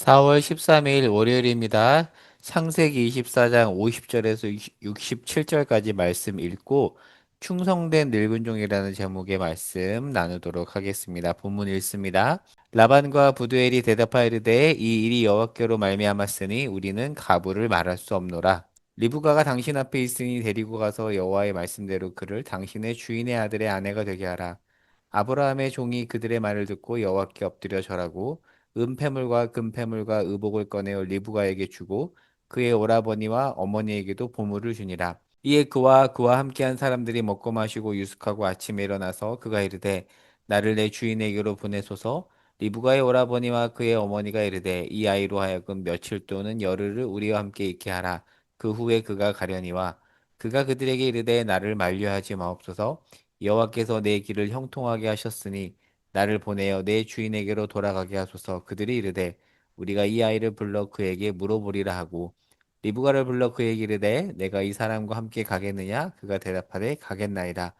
4월 13일 월요일입니다. 창세기 24장 50절에서 67절까지 말씀 읽고 충성된 늙은 종이라는 제목의 말씀 나누도록 하겠습니다. 본문 읽습니다. 라반과 부두엘이 대답하이르되 이 일이 여호와께로 말미암았으니 우리는 가부를 말할 수 없노라. 리브가가 당신 앞에 있으니 데리고 가서 여호와의 말씀대로 그를 당신의 주인의 아들의 아내가 되게 하라. 아브라함의 종이 그들의 말을 듣고 여호와께 엎드려 절하고 은폐물과 금폐물과 의복을 꺼내어 리브가에게 주고 그의 오라버니와 어머니에게도 보물을 주니라. 이에 그와 함께한 사람들이 먹고 마시고 유숙하고 아침에 일어나서 그가 이르되 나를 내 주인에게로 보내소서. 리브가의 오라버니와 그의 어머니가 이르되 이 아이로 하여금 며칠 또는 열흘을 우리와 함께 있게 하라. 그 후에 그가 가려니와 그가 그들에게 이르되 나를 만류하지 마옵소서. 여호와께서 내 길을 형통하게 하셨으니 나를 보내어 내 주인에게로 돌아가게 하소서. 그들이 이르되 우리가 이 아이를 불러 그에게 물어보리라 하고 리브가를 불러 그에게 이르되 내가 이 사람과 함께 가겠느냐? 그가 대답하되 가겠나이다.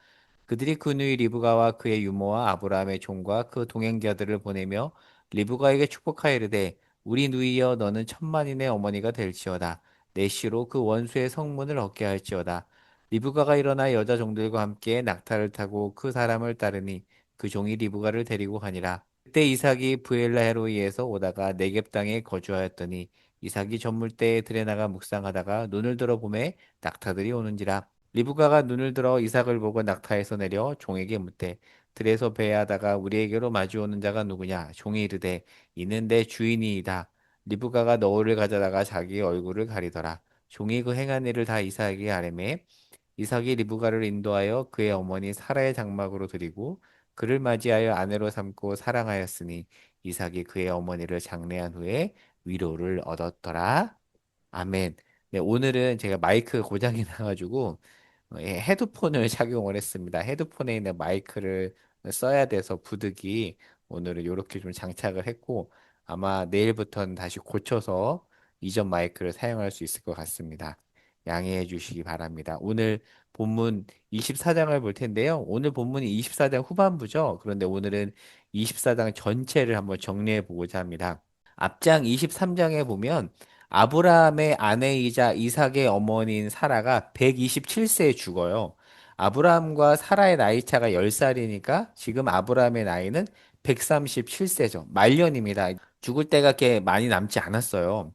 그들이 그 누이 리브가와 그의 유모와 아브라함의 종과 그 동행자들을 보내며 리브가에게 축복하여 이르되 우리 누이여 너는 천만인의 어머니가 될지어다. 내 씨로 그 원수의 성문을 얻게 할지어다. 리브가가 일어나 여자 종들과 함께 낙타를 타고 그 사람을 따르니 그 종이 리브가를 데리고 가니라. 그때 이삭이 브엘라헤로이에서 오다가 네겝 땅에 거주하였더니 이삭이 저물 때에 들에 나가 묵상하다가 눈을 들어 보매 낙타들이 오는지라. 리브가가 눈을 들어 이삭을 보고 낙타에서 내려 종에게 묻되 들에서 배회하다가 우리에게로 마주오는 자가 누구냐? 종이 이르되 이는 내 주인이이다. 리브가가 너울을 가져다가 자기 얼굴을 가리더라. 종이 그 행한 일을 다 이삭에게 아뢰매 이삭이 리브가를 인도하여 그의 어머니 사라의 장막으로 드리고 그를 맞이하여 아내로 삼고 사랑하였으니 이삭이 그의 어머니를 장례한 후에 위로를 얻었더라. 아멘. 네, 오늘은 제가 마이크 고장이 나가지고 헤드폰을 착용을 했습니다. 헤드폰에 있는 마이크를 써야 돼서 부득이 오늘은 이렇게 좀 장착을 했고 아마 내일부터는 다시 고쳐서 이전 마이크를 사용할 수 있을 것 같습니다. 양해해 주시기 바랍니다. 오늘 본문 24장을 볼 텐데요. 오늘 본문이 24장 후반부죠. 그런데 오늘은 24장 전체를 한번 정리해 보고자 합니다. 앞장 23장에 보면 아브라함의 아내이자 이삭의 어머니인 사라가 127세에 죽어요. 아브라함과 사라의 나이 차가 10살이니까 지금 아브라함의 나이는 137세죠. 말년입니다. 죽을 때가 그렇게 많이 남지 않았어요.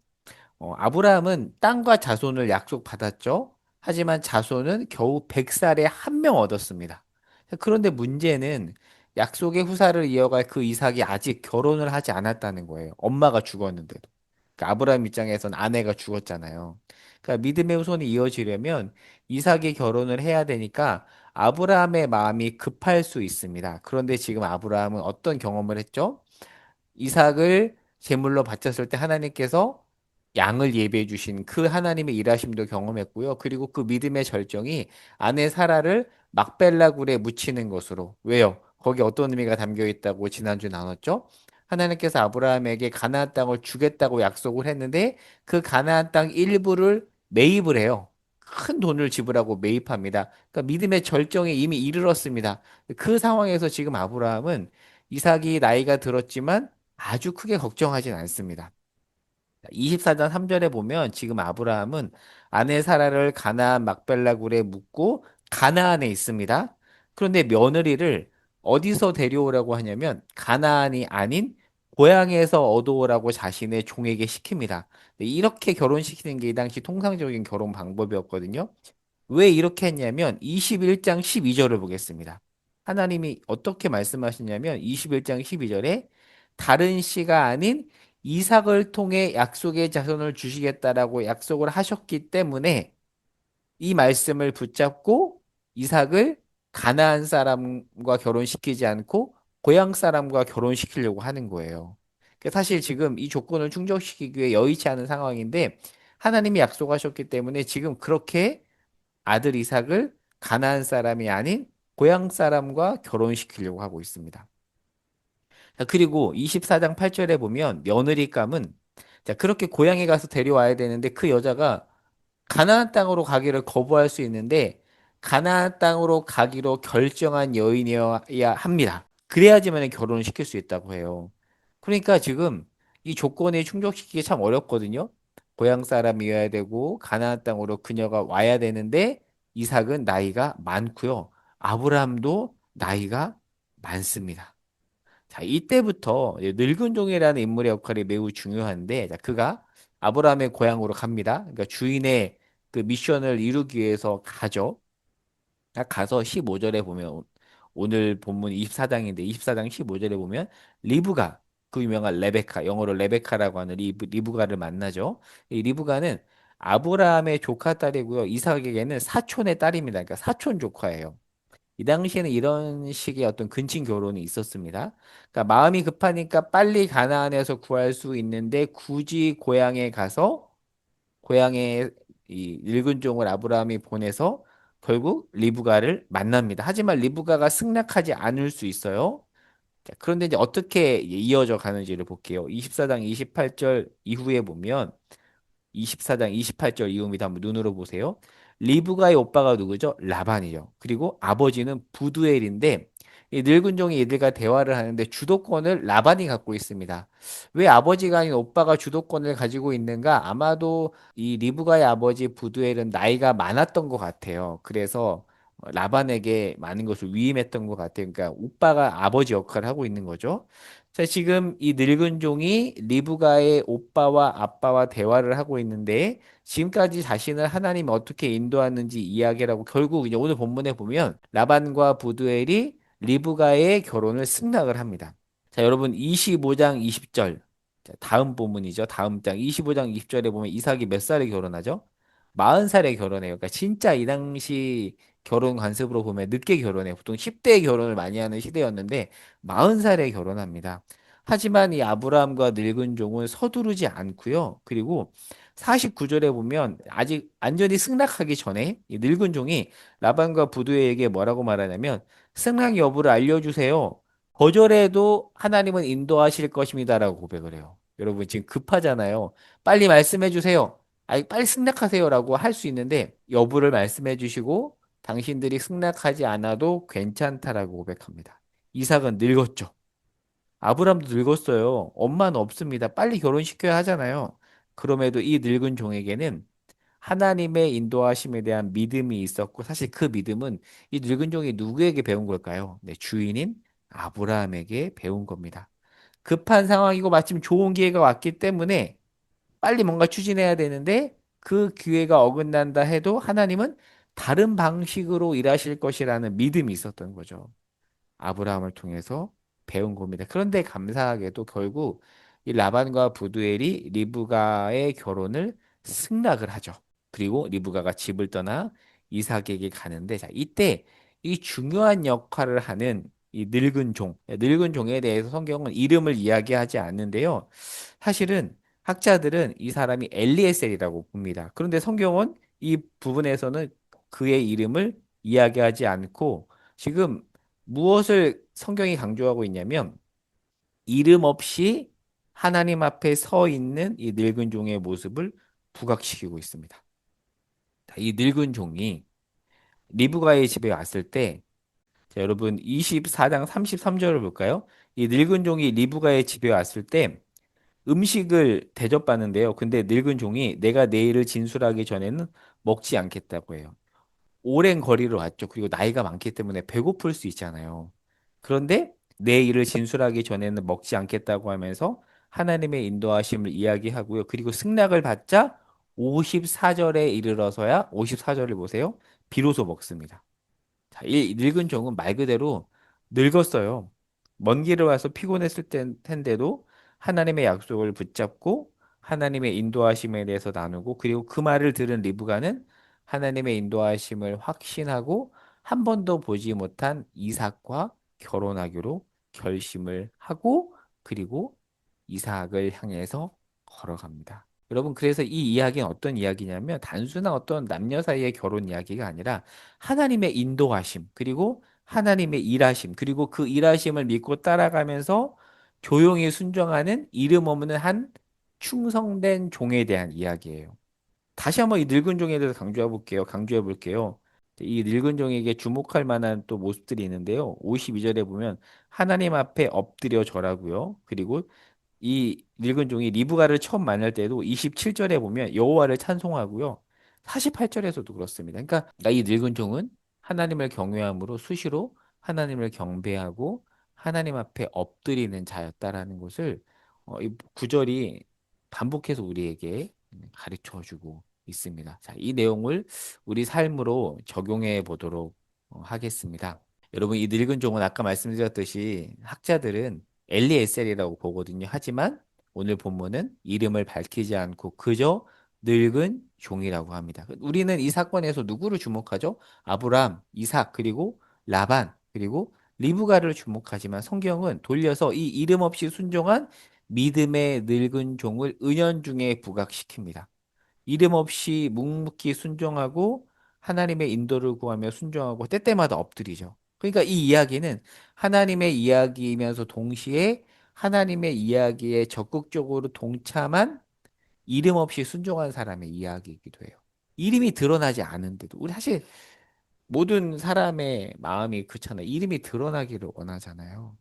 아브라함은 땅과 자손을 약속받았죠. 하지만 자손은 겨우 100살에 한 명 얻었습니다. 그런데 문제는 약속의 후사를 이어갈 그 이삭이 아직 결혼을 하지 않았다는 거예요. 엄마가 죽었는데도. 그러니까 아브라함 입장에선 아내가 죽었잖아요. 그러니까 믿음의 후손이 이어지려면 이삭이 결혼을 해야 되니까 아브라함의 마음이 급할 수 있습니다. 그런데 지금 아브라함은 어떤 경험을 했죠? 이삭을 제물로 바쳤을 때 하나님께서 양을 예비해 주신 그 하나님의 일하심도 경험했고요. 그리고 그 믿음의 절정이 아내 사라를 막벨라 굴에 묻히는 것으로. 왜요? 거기 어떤 의미가 담겨 있다고 지난주 나눴죠? 하나님께서 아브라함에게 가나안 땅을 주겠다고 약속을 했는데 그 가나안 땅 일부를 매입을 해요. 큰 돈을 지불하고 매입합니다. 그러니까 믿음의 절정에 이미 이르렀습니다. 그 상황에서 지금 아브라함은 이삭이 나이가 들었지만 아주 크게 걱정하진 않습니다. 24장 3절에 보면 지금 아브라함은 아내 사라를 가나안 막벨라 굴에 묻고 가나안에 있습니다. 그런데 며느리를 어디서 데려오라고 하냐면 가나안이 아닌 고향에서 얻어오라고 자신의 종에게 시킵니다. 이렇게 결혼시키는 게 이 당시 통상적인 결혼 방법이었거든요. 왜 이렇게 했냐면 21장 12절을 보겠습니다. 하나님이 어떻게 말씀하시냐면 21장 12절에 다른 씨가 아닌 이삭을 통해 약속의 자손을 주시겠다라고 약속을 하셨기 때문에 이 말씀을 붙잡고 이삭을 가나안 사람과 결혼시키지 않고 고향 사람과 결혼시키려고 하는 거예요. 사실 지금 이 조건을 충족시키기 위해 여의치 않은 상황인데 하나님이 약속하셨기 때문에 지금 그렇게 아들 이삭을 가나안 사람이 아닌 고향 사람과 결혼시키려고 하고 있습니다. 자, 그리고 24장 8절에 보면 며느리감은 자, 그렇게 고향에 가서 데려와야 되는데 그 여자가 가나안 땅으로 가기를 거부할 수 있는데 가나안 땅으로 가기로 결정한 여인이어야 합니다. 그래야지만 결혼을 시킬 수 있다고 해요. 그러니까 지금 이 조건에 충족시키기 참 어렵거든요. 고향 사람이어야 되고 가나안 땅으로 그녀가 와야 되는데 이삭은 나이가 많고요. 아브라함도 나이가 많습니다. 자, 이때부터 이제 늙은 종이라는 인물의 역할이 매우 중요한데, 자, 그가 아브라함의 고향으로 갑니다. 그러니까 주인의 그 미션을 이루기 위해서 가죠. 딱 가서 15절에 보면 오늘 본문 24장인데 24장 15절에 보면 리브가 그 유명한 레베카 영어로 레베카라고 하는 리브가를 만나죠. 이 리브가는 아브라함의 조카 딸이고요. 이삭에게는 사촌의 딸입니다. 그러니까 사촌 조카예요. 이 당시에는 이런 식의 어떤 근친 결혼이 있었습니다. 그러니까 마음이 급하니까 빨리 가나안에서 구할 수 있는데 굳이 고향에 가서 고향에 이 늙은 종을 아브라함이 보내서 결국 리브가를 만납니다. 하지만 리브가가 승낙하지 않을 수 있어요. 자, 그런데 이제 어떻게 이어져 가는지를 볼게요. 24장 28절 이후에 보면 24장 28절 이후입니다. 한번 눈으로 보세요. 리브가의 오빠가 누구죠? 라반이죠. 그리고 아버지는 부두엘인데 이 늙은 종이 이들과 대화를 하는데 주도권을 라반이 갖고 있습니다. 왜 아버지가 아닌 오빠가 주도권을 가지고 있는가? 아마도 이 리브가의 아버지 부두엘은 나이가 많았던 것 같아요. 그래서 라반에게 많은 것을 위임했던 것 같아요. 그러니까 오빠가 아버지 역할을 하고 있는 거죠. 자, 지금 이 늙은 종이 리브가의 오빠와 아빠와 대화를 하고 있는데 지금까지 자신을 하나님이 어떻게 인도하는지 이야기라고 결국 이제 오늘 본문에 보면 라반과 부두엘이 리브가의 결혼을 승낙을 합니다. 자, 여러분 25장 20절. 자, 다음 본문이죠. 다음 장 25장 20절에 보면 이삭이 몇 살에 결혼하죠? 40살에 결혼해요. 그러니까 진짜 이 당시 결혼 관습으로 보면 늦게 결혼해요. 보통 10대에 결혼을 많이 하는 시대였는데 40살에 결혼합니다. 하지만 이 아브라함과 늙은 종은 서두르지 않고요. 그리고 49절에 보면 아직 완전히 승낙하기 전에 이 늙은 종이 라반과 부두에게 뭐라고 말하냐면 승낙 여부를 알려주세요. 거절해도 하나님은 인도하실 것입니다라고 고백을 해요. 여러분 지금 급하잖아요. 빨리 말씀해 주세요. 아니 빨리 승낙하세요라고 할 수 있는데 여부를 말씀해 주시고 당신들이 승낙하지 않아도 괜찮다라고 고백합니다. 이삭은 늙었죠. 아브람도 늙었어요. 엄마는 없습니다. 빨리 결혼시켜야 하잖아요. 그럼에도 이 늙은 종에게는 하나님의 인도하심에 대한 믿음이 있었고 사실 그 믿음은 이 늙은 종이 누구에게 배운 걸까요? 네, 주인인 아브라함에게 배운 겁니다. 급한 상황이고 마침 좋은 기회가 왔기 때문에 빨리 뭔가 추진해야 되는데 그 기회가 어긋난다 해도 하나님은 다른 방식으로 일하실 것이라는 믿음이 있었던 거죠. 아브라함을 통해서 배운 겁니다. 그런데 감사하게도 결국 이 라반과 부두엘이 리브가의 결혼을 승낙을 하죠. 그리고 리브가가 집을 떠나 이삭에게 가는데 자, 이때 이 중요한 역할을 하는 이 늙은 종에 대해서 성경은 이름을 이야기하지 않는데요. 사실은 학자들은 이 사람이 엘리에셀이라고 봅니다. 그런데 성경은 이 부분에서는 그의 이름을 이야기하지 않고 지금 무엇을 성경이 강조하고 있냐면 이름 없이 하나님 앞에 서 있는 이 늙은 종의 모습을 부각시키고 있습니다. 이 늙은 종이 리브가의 집에 왔을 때 자, 여러분 24장 33절을 볼까요? 이 늙은 종이 리브가의 집에 왔을 때 음식을 대접받는데요. 근데 늙은 종이 내가 내일을 진술하기 전에는 먹지 않겠다고 해요. 오랜 거리를 왔죠. 그리고 나이가 많기 때문에 배고플 수 있잖아요. 그런데 내 일을 진술하기 전에는 먹지 않겠다고 하면서 하나님의 인도하심을 이야기하고요. 그리고 승낙을 받자 54절에 이르러서야 54절을 보세요. 비로소 먹습니다. 자, 이 늙은 종은 말 그대로 늙었어요. 먼 길을 와서 피곤했을 텐데도 하나님의 약속을 붙잡고 하나님의 인도하심에 대해서 나누고 그리고 그 말을 들은 리브가는 하나님의 인도하심을 확신하고 한 번도 보지 못한 이삭과 결혼하기로 결심을 하고 그리고 이삭을 향해서 걸어갑니다. 여러분, 그래서 이 이야기는 어떤 이야기냐면 단순한 어떤 남녀 사이의 결혼 이야기가 아니라 하나님의 인도하심, 그리고 하나님의 일하심, 그리고 그 일하심을 믿고 따라가면서 조용히 순종하는 이름 없는 한 충성된 종에 대한 이야기예요. 다시 한번 이 늙은 종에 대해서 강조해 볼게요. 이 늙은 종에게 주목할 만한 또 모습들이 있는데요. 52절에 보면 하나님 앞에 엎드려 절하고요. 그리고 이 늙은 종이 리브가를 처음 만날 때도 27절에 보면 여호와를 찬송하고요. 48절에서도 그렇습니다. 그러니까 이 늙은 종은 하나님을 경외함으로 수시로 하나님을 경배하고 하나님 앞에 엎드리는 자였다라는 것을 이 구절이 반복해서 우리에게 가르쳐 주고 있습니다. 자, 이 내용을 우리 삶으로 적용해 보도록 하겠습니다. 여러분, 이 늙은 종은 아까 말씀드렸듯이 학자들은 엘리에셀이라고 보거든요. 하지만 오늘 본문은 이름을 밝히지 않고 그저 늙은 종이라고 합니다. 우리는 이 사건에서 누구를 주목하죠? 아브람, 이삭, 그리고 라반, 그리고 리브가를 주목하지만 성경은 돌려서 이 이름 없이 순종한 믿음의 늙은 종을 은연중에 부각시킵니다. 이름 없이 묵묵히 순종하고 하나님의 인도를 구하며 순종하고 때때마다 엎드리죠. 그러니까 이 이야기는 하나님의 이야기이면서 동시에 하나님의 이야기에 적극적으로 동참한 이름 없이 순종한 사람의 이야기이기도 해요. 이름이 드러나지 않은데도 우리 사실 모든 사람의 마음이 그렇잖아요. 이름이 드러나기를 원하잖아요.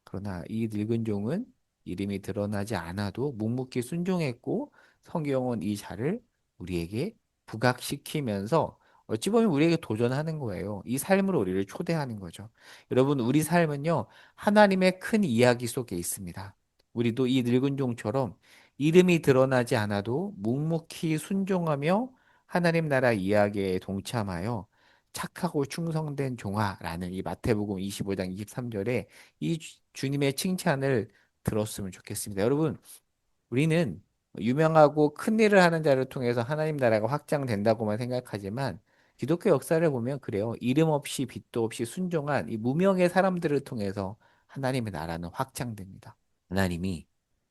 그러나 이 늙은 종은 이름이 드러나지 않아도 묵묵히 순종했고 성경은 이 자를 우리에게 부각시키면서 어찌 보면 우리에게 도전하는 거예요. 이 삶으로 우리를 초대하는 거죠. 여러분, 우리 삶은요, 하나님의 큰 이야기 속에 있습니다. 우리도 이 늙은 종처럼 이름이 드러나지 않아도 묵묵히 순종하며 하나님 나라 이야기에 동참하여 착하고 충성된 종아라는 이 마태복음 25장 23절에 이 주님의 칭찬을 들었으면 좋겠습니다. 여러분, 우리는 유명하고 큰 일을 하는 자를 통해서 하나님 나라가 확장된다고만 생각하지만 기독교 역사를 보면 그래요. 이름 없이 빛도 없이 순종한 이 무명의 사람들을 통해서 하나님의 나라는 확장됩니다. 하나님이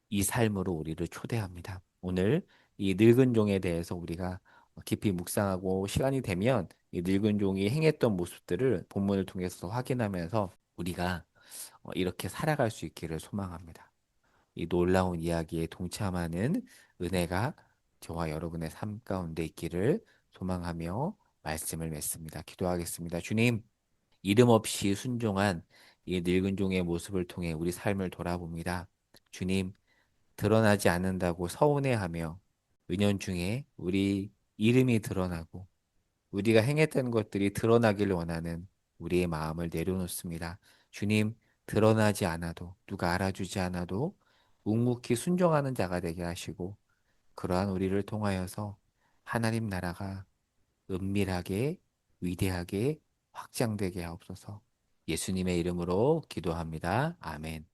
이 삶으로 우리를 초대합니다. 오늘 이 늙은 종에 대해서 우리가 깊이 묵상하고 시간이 되면 이 늙은 종이 행했던 모습들을 본문을 통해서 확인하면서 우리가 이렇게 살아갈 수 있기를 소망합니다. 이 놀라운 이야기에 동참하는 은혜가 저와 여러분의 삶 가운데 있기를 소망하며 말씀을 맺습니다. 기도하겠습니다. 주님, 이름 없이 순종한 이 늙은 종의 모습을 통해 우리 삶을 돌아봅니다. 주님, 드러나지 않는다고 서운해하며 은연중에 우리 이름이 드러나고 우리가 행했던 것들이 드러나기를 원하는 우리의 마음을 내려놓습니다. 주님, 드러나지 않아도 누가 알아주지 않아도 묵묵히 순종하는 자가 되게 하시고 그러한 우리를 통하여서 하나님 나라가 은밀하게 위대하게 확장되게 하옵소서. 예수님의 이름으로 기도합니다. 아멘.